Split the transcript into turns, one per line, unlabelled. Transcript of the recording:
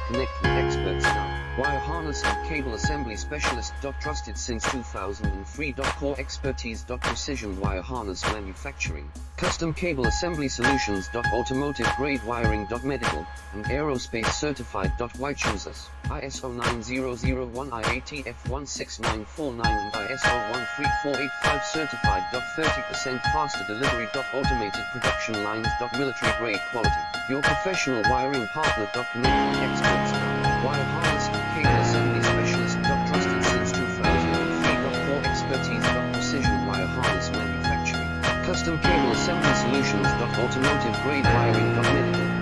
Connect with experts now. Wire harness and cable assembly specialist. Trusted since 2003. Core expertise. Precision wire harness manufacturing. Custom cable assembly solutions. Automotive grade wiring. Medical and aerospace certified. Why choose us? ISO 9001 IATF 16949 and ISO 13485 certified. 30% faster delivery. Automated production lines. Military grade quality. Your professional wiring partner. Connect with experts now. Wire harness and cable assembly specialist. Trusted since 2003. Core expertise. Precision wire harness manufacturing. Custom cable assembly solutions. Automotive grade wiring. Medical